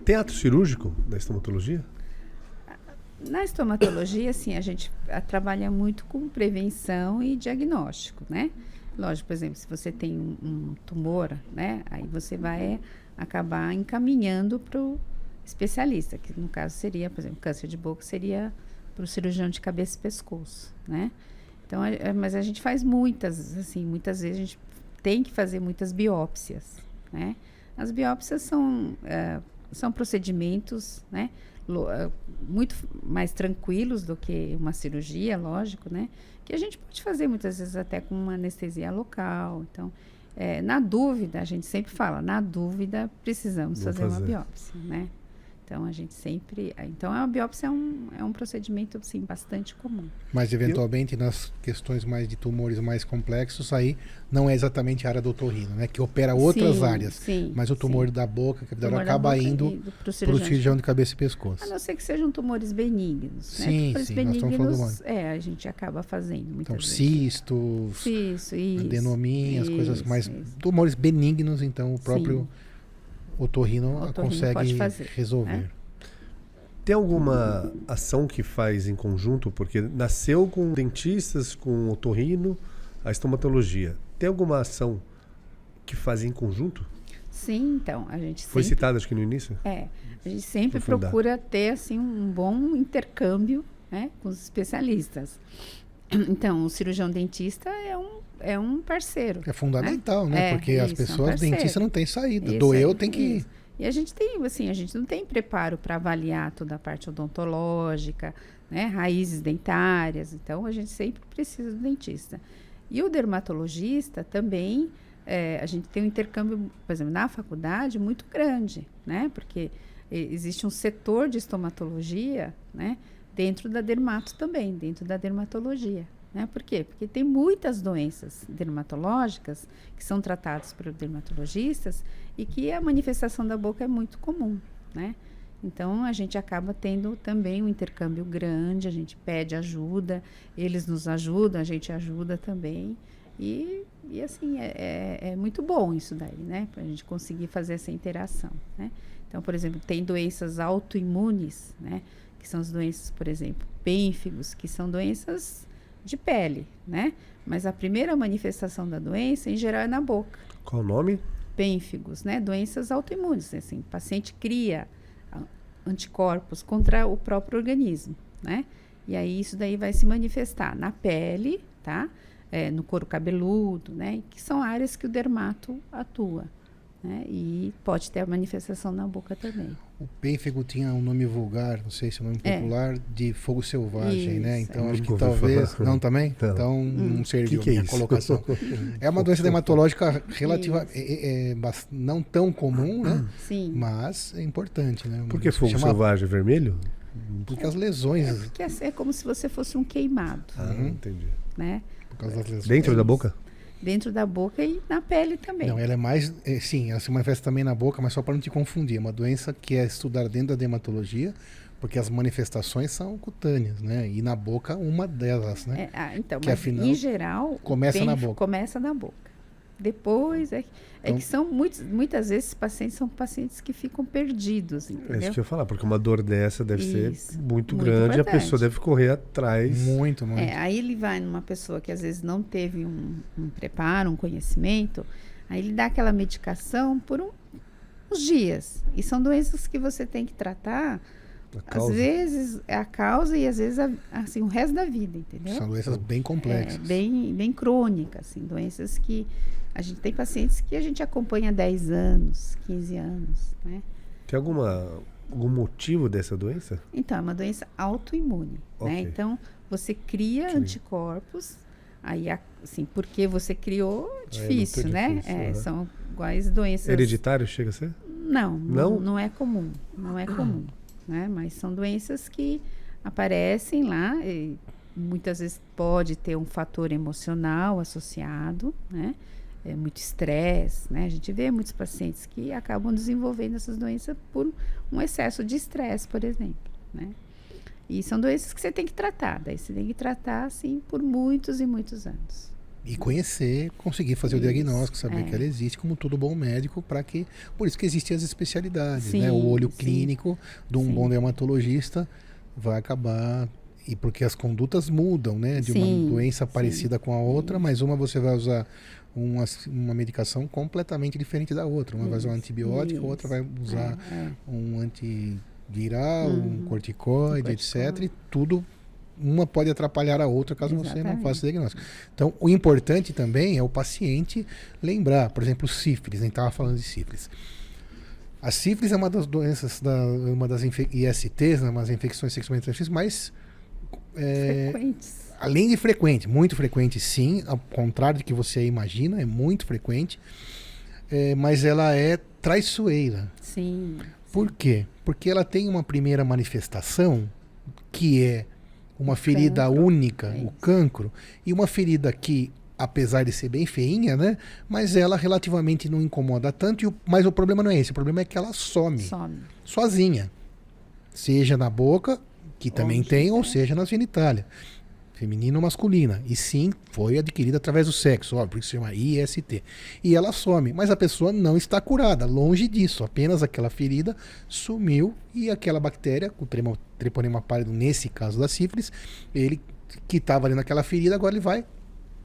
Tem ato cirúrgico na estomatologia? Na estomatologia, sim, a gente trabalha muito com prevenção e diagnóstico, né? Lógico, por exemplo, se você tem um tumor, né? Aí você vai acabar encaminhando para o especialista, que no caso seria, por exemplo, câncer de boca seria para o cirurgião de cabeça e pescoço, né? Então, mas a gente faz muitas vezes a gente tem que fazer muitas biópsias, né? As biópsias são procedimentos, né? Muito mais tranquilos do que uma cirurgia, lógico, né? Que a gente pode fazer muitas vezes até com uma anestesia local. Então, na dúvida, a gente sempre fala, na dúvida precisamos fazer uma biópsia, né? Então, a gente sempre... Então, a biópsia é um procedimento, assim, bastante comum. Mas, eventualmente, nas questões mais de tumores mais complexos, aí não é exatamente a área do otorrino, né? Que opera outras áreas. Sim, mas o tumor da boca, que acaba indo para o cirurgião de cabeça e pescoço. A não ser que sejam tumores benignos, sim, né? Sim, benignos, nós estamos falando do a gente acaba fazendo muitas vezes. Cistos, adenomia, as coisas mais... Tumores benignos, então, o próprio... otorrino consegue resolver. Né? Tem alguma ação que faz em conjunto? Porque nasceu com dentistas, com otorrino, a estomatologia, tem alguma ação que faz em conjunto? Sim, então, a gente Foi sempre... citada aqui no início? A gente sempre Aprofundar. procura ter, assim, um bom intercâmbio, né, com os especialistas. Então, o cirurgião dentista é um parceiro. É fundamental, né? Porque as isso, é um pessoas, parceiro. dentistas não têm saída. Isso Doeu, aí, tem que... isso. E a gente tem, assim, a gente não tem preparo para avaliar toda a parte odontológica, né, raízes dentárias. Então, a gente sempre precisa do dentista. E o dermatologista também, a gente tem um intercâmbio, por exemplo, na faculdade, muito grande, né? Porque existe um setor de estomatologia, né, dentro da dermato também, dentro da dermatologia. Né? Por quê? Porque tem muitas doenças dermatológicas que são tratadas por dermatologistas e que a manifestação da boca é muito comum, né? Então, a gente acaba tendo também um intercâmbio grande, a gente pede ajuda, eles nos ajudam, a gente ajuda também. E assim, é muito bom isso daí, né? Para a gente conseguir fazer essa interação, né? Então, por exemplo, tem doenças autoimunes, né? Que são as doenças, por exemplo, pênfigos, que são doenças de pele, né? Mas a primeira manifestação da doença, em geral, é na boca. Qual o nome? Pênfigos, né? Doenças autoimunes, assim, o paciente cria anticorpos contra o próprio organismo, né? E aí isso daí vai se manifestar na pele, tá? No couro cabeludo, né? Que são áreas que o dermato atua, né? E pode ter a manifestação na boca também. O pênfigo tinha um nome vulgar, não sei se é um nome popular, de fogo selvagem, Isso, né? Então, acho que Nunca ouvi talvez... falar. Não, também? Não. Então, não serviu Que é minha isso? colocação. É uma doença dermatológica relativa, não tão comum, né? Sim. Mas é importante, né? Por que fogo Chama- selvagem vermelho? Porque as lesões... Porque é como se você fosse um queimado, Entendi. né? Por causa das lesões. Dentro da Isso. boca? Dentro da boca e na pele também. Não, ela é mais... sim, ela se manifesta também na boca, mas só para não te confundir. É uma doença que é estudada dentro da dermatologia, porque as manifestações são cutâneas, né? E na boca, uma delas, né? Então, que mas afinal, em geral, começa na boca. Começa na boca. Depois Então- que são muitas vezes esses pacientes são pacientes que ficam perdidos, É isso entendeu? que eu ia falar, porque uma dor dessa deve Isso. ser muito Muito grande e a importante. pessoa deve correr atrás. Muito, muito. Aí ele vai numa pessoa que às vezes não teve um preparo, um conhecimento, aí ele dá aquela medicação por uns dias. E são doenças que você tem que tratar, A às causa. vezes é a causa e às vezes assim, o resto da vida, entendeu? São doenças bem complexas. Bem crônicas, assim, doenças que a gente tem pacientes que a gente acompanha há 10 anos, 15 anos, né? Tem algum motivo dessa doença? Então, é uma doença autoimune, Ok. né? Então, você cria anticorpos, aí, assim, porque você criou, difícil, muito né? difícil, aham. São iguais doenças... Hereditário chega a ser? Não é comum, não é comum, né? Mas são doenças que aparecem lá, e muitas vezes pode ter um fator emocional associado, né? Muito estresse, né? A gente vê muitos pacientes que acabam desenvolvendo essas doenças por um excesso de estresse, por exemplo, né? E são doenças que você tem que tratar, daí você tem que tratar, assim, por muitos e muitos anos. E conhecer, conseguir fazer o Isso, diagnóstico, saber que ela existe, como todo bom médico, por isso que existem as especialidades, né? O olho Sim, clínico de um sim. bom dermatologista vai acabar... E porque as condutas mudam, né? De Sim, uma doença sim. parecida com a outra, mas uma você vai usar uma medicação completamente diferente da outra. Uma vai usar um antibiótico, a outra vai usar um antiviral, um corticoide, etc. E tudo, uma pode atrapalhar a outra caso você não Exatamente. faça o diagnóstico. Então, o importante também é o paciente lembrar, por exemplo, sífilis, a gente estava falando de sífilis. A sífilis é uma das doenças, uma das ISTs, né, umas infecções sexualmente transmissíveis, mais Frequentes. além de frequente, muito frequente sim, ao contrário do que você imagina, é muito frequente, mas ela é traiçoeira. Sim. Por quê? Porque ela tem uma primeira manifestação que é uma ferida cancro. única, É o isso. cancro, e uma ferida que, apesar de ser bem feinha, né, mas ela relativamente não incomoda tanto, mas o problema não é esse, o problema é que ela some. Sozinha. Seja na boca, que também tem, ou seja na genitália. Feminina ou masculina. E sim, foi adquirida através do sexo, óbvio, por isso se chama IST. E ela some, mas a pessoa não está curada, longe disso. Apenas aquela ferida sumiu e aquela bactéria, o Treponema pálido, nesse caso da sífilis, ele que estava ali naquela ferida, agora ele vai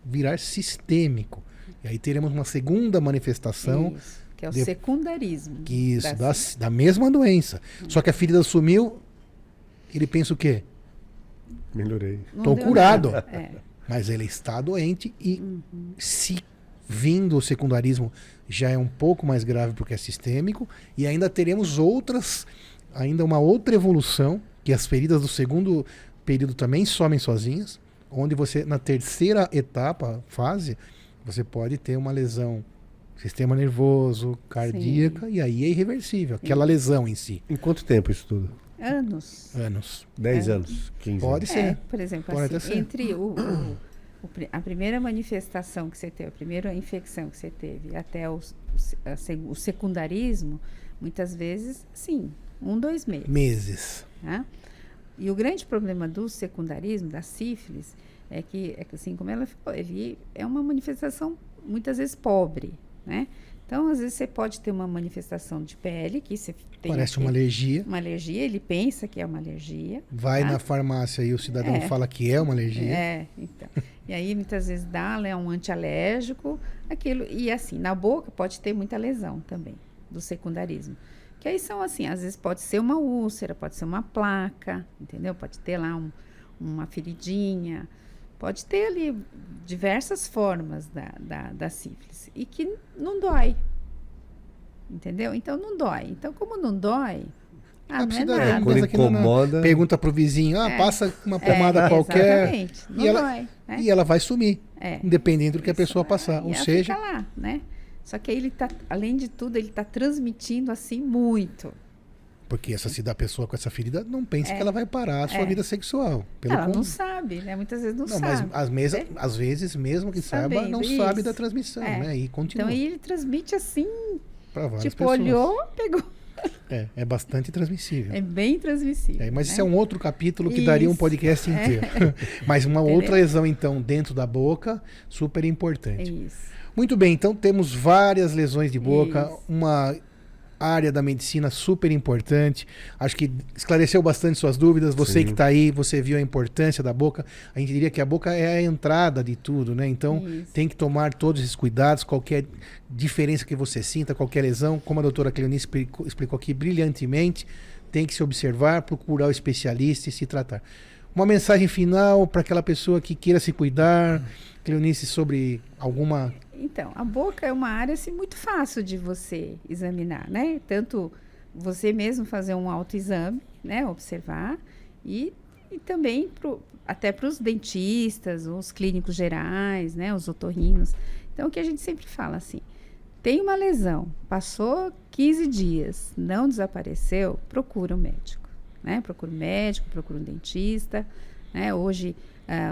virar sistêmico. E aí teremos uma segunda manifestação. Isso, que é o secundarismo. Da mesma doença. Só que a ferida sumiu, ele pensa o quê? Melhorei. Estou curado. Mas ele está doente e se vindo o secundarismo já é um pouco mais grave porque é sistêmico, e ainda teremos uma outra evolução, que as feridas do segundo período também somem sozinhas, onde você, na terceira fase, você pode ter uma lesão sistema nervoso, cardíaca, e aí é irreversível, aquela lesão em si. Em quanto tempo isso tudo? Anos. 10 anos, 15 Pode ser. Por exemplo, Pode assim, entre a primeira manifestação que você teve, a primeira infecção que você teve, até o secundarismo, muitas vezes, sim, 2 meses. Tá? E o grande problema do secundarismo, da sífilis, é que assim como ela falou, ele é uma manifestação muitas vezes pobre, né? Então, às vezes, você pode ter uma manifestação de pele, que você tem... Parece uma alergia. Uma alergia, ele pensa que é uma alergia. Vai na farmácia e o cidadão fala que é uma alergia. Então. E aí, muitas vezes, dá um antialérgico, aquilo. E, assim, na boca pode ter muita lesão também, do secundarismo. Que aí são, assim, às vezes pode ser uma úlcera, pode ser uma placa, entendeu? Pode ter lá uma feridinha... Pode ter ali diversas formas da sífilis e que não dói, entendeu? Então, não dói. Então, como não dói, não é nada. Quando incomoda... Pergunta pro vizinho, passa uma pomada qualquer. Exatamente, não dói. Né? E ela vai sumir, independente do que a pessoa passar. Ou seja... Fica lá, né? Só que ele além de tudo, ele está transmitindo assim muito. Porque se a pessoa com essa ferida não pensa que ela vai parar a sua vida sexual. Ela não sabe, né? Muitas vezes não sabe. Mas às vezes, mesmo que saiba, não sabe da transmissão, né? E continua. Então, ele transmite assim, para várias tipo, pessoas. Olhou, pegou. É bastante transmissível. É bem transmissível. Mas isso é um outro capítulo que daria um podcast inteiro. Mas uma outra lesão, então, dentro da boca, super importante. Isso. Muito bem, então temos várias lesões de boca, uma área da medicina super importante. Acho que esclareceu bastante suas dúvidas. Você que está aí, você viu a importância da boca. A gente diria que a boca é a entrada de tudo, né? Então, tem que tomar todos esses cuidados. Qualquer diferença que você sinta, qualquer lesão, como a doutora Cleonice explicou aqui brilhantemente, tem que se observar, procurar o especialista e se tratar. Uma mensagem final para aquela pessoa que queira se cuidar, Cleonice, sobre alguma... Então, a boca é uma área assim, muito fácil de você examinar, né? Tanto você mesmo fazer um autoexame, né? Observar, e também até para os dentistas, os clínicos gerais, né? Os otorrinos. Então, o que a gente sempre fala assim, tem uma lesão, passou 15 dias, não desapareceu, procura um médico, né? Procura um médico, procura um dentista, né? Hoje,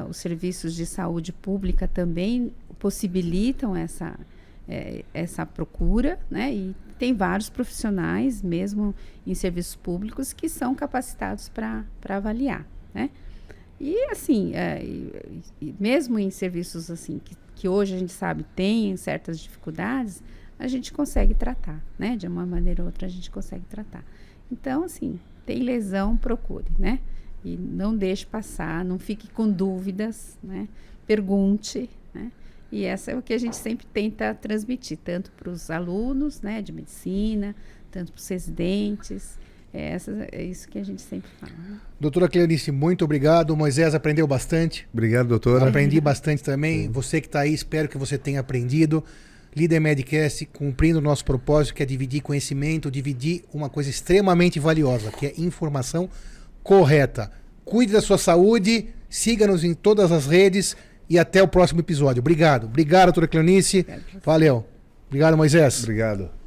os serviços de saúde pública também possibilitam essa procura, né? E tem vários profissionais, mesmo em serviços públicos, que são capacitados para avaliar, né? E, assim, mesmo em serviços assim, que hoje a gente sabe tem certas dificuldades, a gente consegue tratar, né? De uma maneira ou outra a gente consegue tratar. Então, assim, tem lesão, procure, né? E não deixe passar, não fique com dúvidas, né? Pergunte, né? E essa é o que a gente sempre tenta transmitir, tanto para os alunos, né, de medicina, tanto para os residentes. É isso que a gente sempre fala. Doutora Cleonice, muito obrigado. Moisés aprendeu bastante. Obrigado, doutora. Aprendi bastante também. Você que está aí, espero que você tenha aprendido. Líder Medcast, cumprindo o nosso propósito, que é dividir conhecimento, dividir uma coisa extremamente valiosa, que é informação correta. Cuide da sua saúde, siga-nos em todas as redes e até o próximo episódio. Obrigado. Obrigado, doutora Cleonice. Valeu. Obrigado, Moisés. Obrigado.